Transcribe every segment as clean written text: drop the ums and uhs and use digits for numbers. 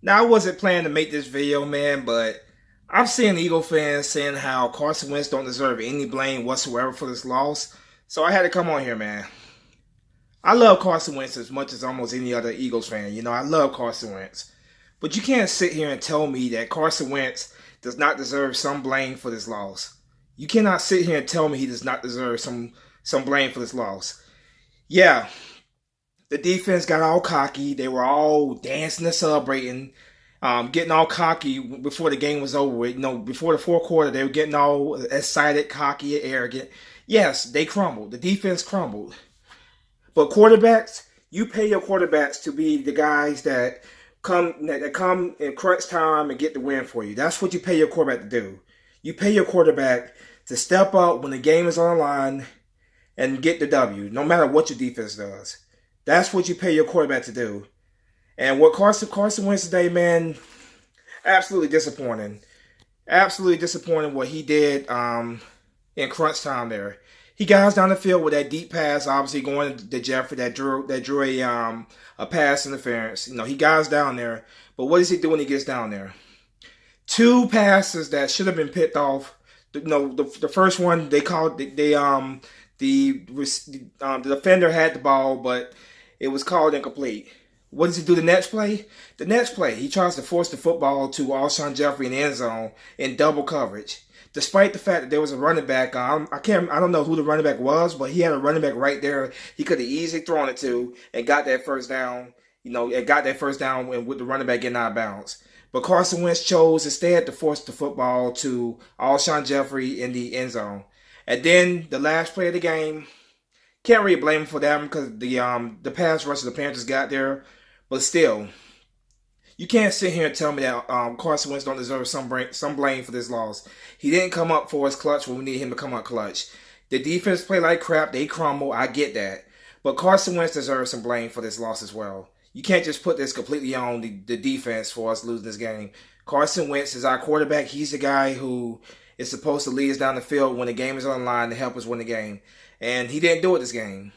Now, I wasn't planning to make this video, man, but I'm seeing Eagle fans saying how Carson Wentz don't deserve any blame whatsoever for this loss. So I had to come on here, man. I love Carson Wentz as much as almost any other Eagles fan. You know, I love Carson Wentz. But you can't sit here and tell me that Carson Wentz does not deserve some blame for this loss. You cannot sit here and tell me he does not deserve some blame for this loss. Yeah, the defense got all cocky. They were all dancing and celebrating, getting all cocky before the game was over. You know, before the fourth quarter, they were getting all excited, cocky, and arrogant. Yes, they crumbled. The defense crumbled. But quarterbacks, you pay your quarterbacks to be the guys that come in crunch time and get the win for you. That's what you pay your quarterback to do. You pay your quarterback to step up when the game is on the line and get the W, no matter what your defense does. That's what you pay your quarterback to do. And what Carson Wentz today, man, absolutely disappointing. Absolutely disappointing what he did in crunch time there. He got us down the field with that deep pass, obviously going to Jeffrey that drew a pass interference. You know, he got us down there. But what does he do when he gets down there? Two passes that should have been picked off. The first one they called the defender had the ball, but it was called incomplete. What does he do the next play? The next play, he tries to force the football to Alshon Jeffrey in the end zone in double coverage. Despite the fact that there was a running back, I don't know who the running back was, but he had a running back right there. He could have easily thrown it to and got that first down. You know, and got that first down with the running back getting out of bounds. But Carson Wentz chose instead to force the football to Alshon Jeffrey in the end zone. And then the last play of the game, can't really blame him for that because the pass rush of the Panthers got there. But still, you can't sit here and tell me that Carson Wentz don't deserve some blame for this loss. He didn't come up for his clutch when we needed him to come up clutch. The defense played like crap. They crumble. I get that. But Carson Wentz deserves some blame for this loss as well. You can't just put this completely on the defense for us losing this game. Carson Wentz is our quarterback. He's the guy who is supposed to lead us down the field when the game is on the line to help us win the game. And he didn't do it this game.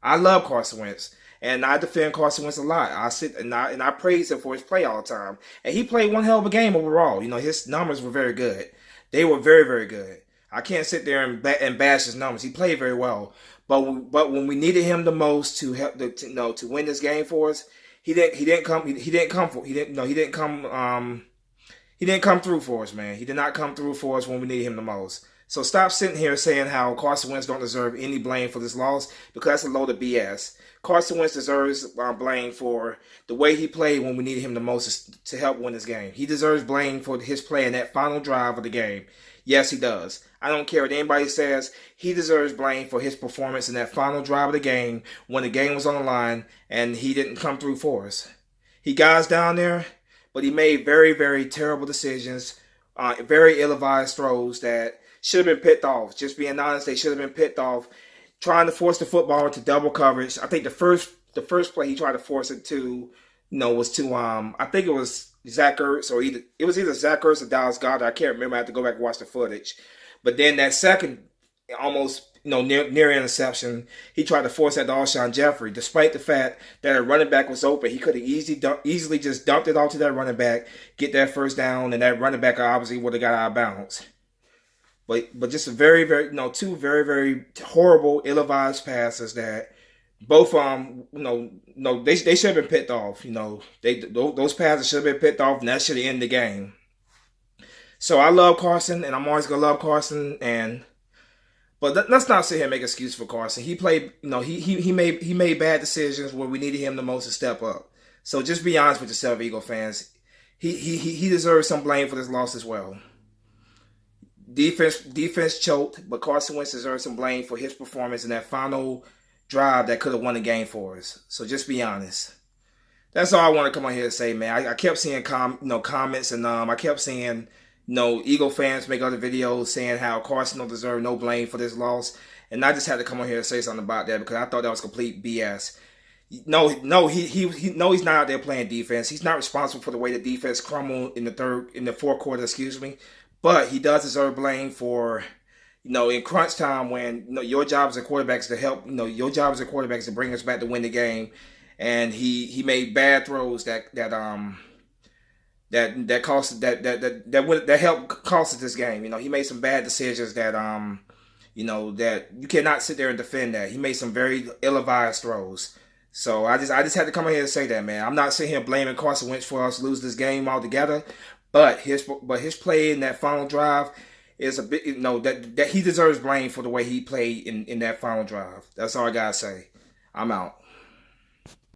I love Carson Wentz. And I defend Carson Wentz a lot. I sit and I praise him for his play all the time. And he played one hell of a game overall. You know, his numbers were very good. They were very, very good. I can't sit there and bash his numbers. He played very well. But when we needed him the most to help to win this game for us, he didn't come through for us, man. He did not come through for us when we needed him the most. So stop sitting here saying how Carson Wentz don't deserve any blame for this loss because that's a load of BS. Carson Wentz deserves blame for the way he played when we needed him the most to help win this game. He deserves blame for his play in that final drive of the game. Yes, he does. I don't care what anybody says. He deserves blame for his performance in that final drive of the game when the game was on the line and he didn't come through for us. He got us down there, but he made very, very terrible decisions, very ill-advised throws that should have been picked off. Just being honest, they should have been picked off. Trying to force the football into double coverage. I think the first play he tried to force it to, was to I think it was Zach Ertz or either Zach Ertz or Dallas Goedert. I can't remember. I have to go back and watch the footage. But then that second, almost near interception, he tried to force that to Alshon Jeffrey. Despite the fact that a running back was open, he could have easily just dumped it off to that running back, get that first down, and that running back obviously would have got out of bounds. But just a very, very, two very, very horrible, ill-advised passes that both they should have been picked off. Those passes should have been picked off, and that should have ended the game. So I love Carson, and I'm always gonna love Carson. But let's not sit here and make excuses for Carson. He played, he made bad decisions where we needed him the most to step up. So just be honest with yourself, Eagle fans. He deserves some blame for this loss as well. Defense choked, but Carson Wentz deserves some blame for his performance in that final drive that could have won the game for us. So just be honest. That's all I want to come on here to say, man. I kept seeing comments, and I kept seeing Eagle fans make other videos saying how Carson don't deserve no blame for this loss, and I just had to come on here and say something about that because I thought that was complete BS. No, he's not out there playing defense. He's not responsible for the way the defense crumbled in the fourth quarter, But he does deserve blame for, in crunch time when your job as a quarterback is to help. Your job as a quarterback is to bring us back to win the game, and he made bad throws that that cost that helped cost us this game. You know, he made some bad decisions that that you cannot sit there and defend that. He made some very ill-advised throws. So I just had to come in here and say that, man. I'm not sitting here blaming Carson Wentz for us lose this game altogether, but his play in that final drive is a bit, that he deserves blame for the way he played in that final drive. That's all I gotta say. I'm out.